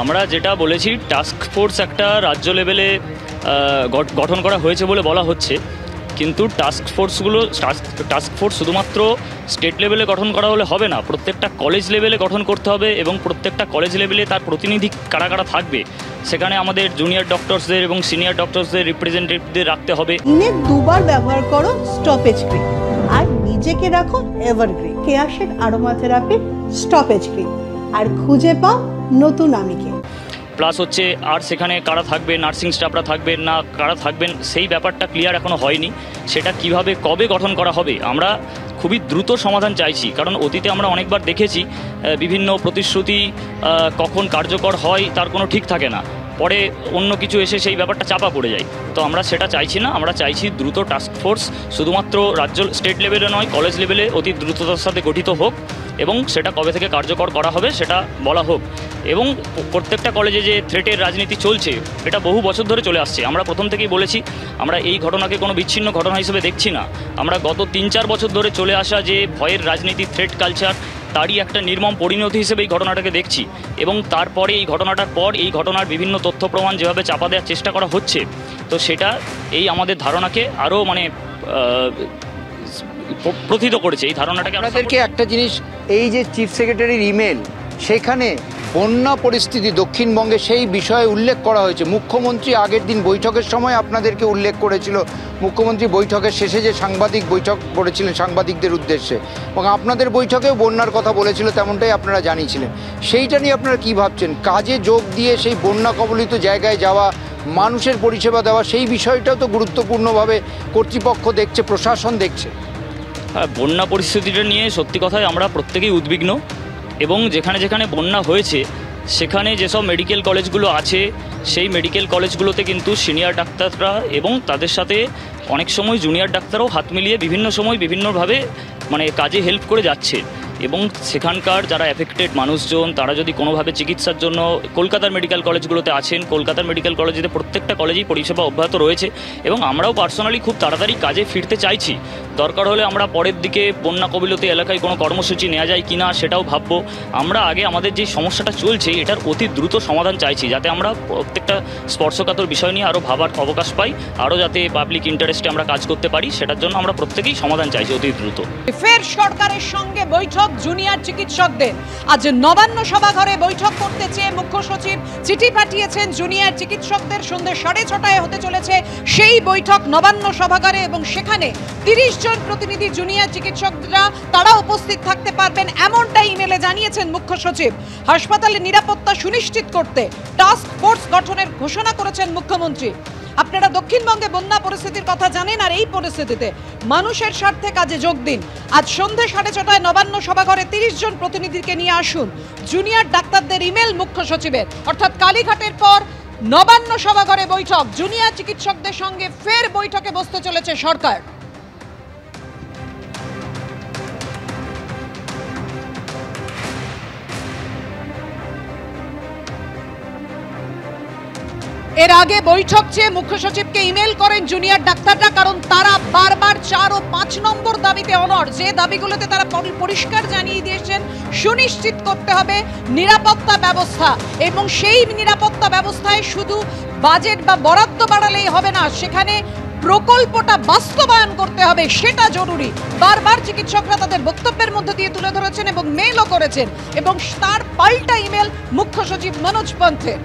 আমরা যেটা বলেছি টাস্ক ফোর্স একটা রাজ্য লেভেলে গঠন করা হয়েছে বলে বলা হচ্ছে, কিন্তু টাস্ক ফোর্স শুধুমাত্র স্টেট লেভেলে গঠন করা হলে হবে না, প্রত্যেকটা কলেজ লেভেলে গঠন করতে হবে এবং প্রত্যেকটা কলেজ লেভেলে তার প্রতিনিধি কারা কারা থাকবে সেখানে আমাদের জুনিয়র ডক্টরসদের এবং সিনিয়র ডক্টরসদের রিপ্রেজেন্টেটিভদের রাখতে হবে। দিনে দুবার ব্যবহার করো স্টপেজ ক্রিম আর নিজেকে রাখো evergreen. Keya Seth aromatherapy stoppage cream আর খুঁজে পাও নতুন আমিকে। প্লাস হচ্ছে আর সেখানে কারা থাকবে, নার্সিং স্টাফরা থাকবেন না কারা থাকবেন সেই ব্যাপারটা ক্লিয়ার এখনও হয়নি। সেটা কিভাবে কবে গঠন করা হবে আমরা খুবই দ্রুত সমাধান চাইছি, কারণ অতীতে আমরা অনেকবার দেখেছি বিভিন্ন প্রতিশ্রুতি কখন কার্যকর হয় তার কোনো ঠিক থাকে না, পরে অন্য কিছু এসে সেই ব্যাপারটা চাপা পড়ে যায়। তো আমরা সেটা চাইছি না, আমরা চাইছি দ্রুত টাস্ক ফোর্স শুধুমাত্র রাজ্য স্টেট লেভেলে নয় কলেজ লেভেলে অতি দ্রুততার সাথে গঠিত হোক এবং সেটা কবে থেকে কার্যকর করা হবে সেটা বলা হোক। এবং প্রত্যেকটা কলেজে যে থ্রেটের রাজনীতি চলছে এটা বহু বছর ধরে চলে আসছে। আমরা প্রথম থেকেই বলেছি আমরা এই ঘটনাকে কোনো বিচ্ছিন্ন ঘটনা হিসেবে দেখছি না, আমরা গত 3-4 বছর ধরে চলে আসা যে ভয়ের রাজনীতি, থ্রেট কালচার, তারই একটা নির্মম পরিণতি হিসেবে এই ঘটনাটাকে দেখছি। এবং তারপরে এই ঘটনাটার পর এই ঘটনার বিভিন্ন তথ্য প্রমাণ যেভাবে চাপা দেওয়ার চেষ্টা করা হচ্ছে, তো সেটা এই আমাদের ধারণাকে আরও প্রথিত করেছে। এই ধারণাটাকে আপনাদেরকে একটা জিনিস, এই যে চিফ সেক্রেটারির ইমেল, সেখানে বন্যা পরিস্থিতি দক্ষিণবঙ্গে সেই বিষয়ে উল্লেখ করা হয়েছে। মুখ্যমন্ত্রী আগের দিন বৈঠকের সময় আপনাদেরকে উল্লেখ করেছিল, মুখ্যমন্ত্রী বৈঠকের শেষে যে সাংবাদিক বৈঠক করেছিলেন সাংবাদিকদের উদ্দেশ্যে, এবং আপনাদের বৈঠকেও বন্যার কথা বলেছিল, তেমনটাই আপনারা জানিয়েছিলেন। সেইটা নিয়ে আপনারা কী ভাবছেন? কাজে যোগ দিয়ে সেই বন্যা কবলিত জায়গায় যাওয়া, মানুষের পরিষেবা দেওয়া, সেই বিষয়টাও তো গুরুত্বপূর্ণভাবে কর্তৃপক্ষ দেখছে, প্রশাসন দেখছে। হ্যাঁ, বন্যা পরিস্থিতিটা নিয়ে সত্যি কথাই আমরা প্রত্যেকেই উদ্বিগ্ন এবং যেখানে যেখানে বন্যা হয়েছে সেখানে যেসব মেডিকেল কলেজগুলো আছে সেই মেডিকেল কলেজগুলোতে কিন্তু সিনিয়র ডাক্তাররা এবং তাদের সাথে অনেক সময় জুনিয়র ডাক্তারও হাত মিলিয়ে বিভিন্ন সময় বিভিন্নভাবে কাজে হেল্প করে যাচ্ছে। এবং সেখানকার যারা এফেক্টেড মানুষজন তারা যদি কোনোভাবে চিকিৎসার জন্য কলকাতার মেডিকেল কলেজগুলোতে আছেন, কলকাতার মেডিকেল কলেজেতে প্রত্যেকটা কলেজেই পরিষেবা অব্যাহত রয়েছে এবং আমরাও পার্সোনালি খুব তাড়াতাড়ি কাজে ফিরতে চাইছি। দরকার হলে আমরা পরের দিকে বন্যা কবলিত এলাকায় কোনো কর্মসূচি নেওয়া যায় কি না সেটাও ভাববো। আমরা আগে আমাদের যে সমস্যাটা চলছে এটার অতি দ্রুত সমাধান চাইছি, যাতে আমরা প্রত্যেকটা স্পর্শকাতর বিষয় নিয়ে আরও ভাবার অবকাশ পাই, আরও যাতে পাবলিক ইন্টারেস্টে আমরা কাজ করতে পারি, সেটার জন্য আমরা প্রত্যেকেই সমাধান চাইছি অতি দ্রুত। ফের সরকারের সঙ্গে বৈঠক জুনিয়র চিকিৎসকদের। আজ নবান্ন সভাঘরে বৈঠক করতে চেয়ে মুখ্য সচিব চিঠি পাঠিয়েছেন জুনিয়র চিকিৎসকদের। সন্ধ্যে 6:30 হতে চলেছে সেই বৈঠক নবান্ন সভাঘরে এবং সেখানে 30 জন প্রতিনিধি জুনিয়র চিকিৎসকরা তারা উপস্থিত থাকতে পারবেন, এমনটাই ইমেলে জানিয়েছেন মুখ্য সচিব। হাসপাতালের নিরাপত্তা সুনিশ্চিত করতে টাস্ক ফোর্স গঠনের ঘোষণা করেছেন মুখ্যমন্ত্রী। আপনারা দক্ষিণবঙ্গে বন্যা পরিস্থিতির কথা জানেন, আর এই পরিস্থিতিতে মানুষের স্বার্থে কাজে যোগ দিন। আজ সন্ধ্যে 6:30 নবান্ন সভাঘরে 30 জন প্রতিনিধিকে নিয়ে আসুন। জুনিয়র ডাক্তারদের ইমেল মুখ্য সচিবের, অর্থাৎ কালীঘাটের পর নবান্ন সভাঘরে বৈঠক। জুনিয়র চিকিৎসকদের সঙ্গে ফের বৈঠকে বসতে চলেছে সরকার। এর আগে বৈঠক চেয়ে মুখ্য সচিবকে ইমেল করেন জুনিয়র ডাক্তাররা, কারণ তারা বারবার 4 ও 5 নম্বর দাবিতে অনড়। যে দাবিগুলোতে তারা পরিষ্কার জানিয়ে দিয়েছেন সুনিশ্চিত করতে হবে নিরাপত্তা ব্যবস্থা, এবং সেই নিরাপত্তা ব্যবস্থায় শুধু বাজেট বা বরাদ্দ বাড়ালেই হবে না, সেখানে প্রকল্পটা বাস্তবায়ন করতে হবে, সেটা জরুরি। বারবার চিকিৎসকরা তাদের বক্তব্যের মধ্যে দিয়ে তুলে ধরেছেন এবং মেলও করেছেন, এবং তার পাল্টা ইমেল মুখ্য সচিব মনোজ পন্থের।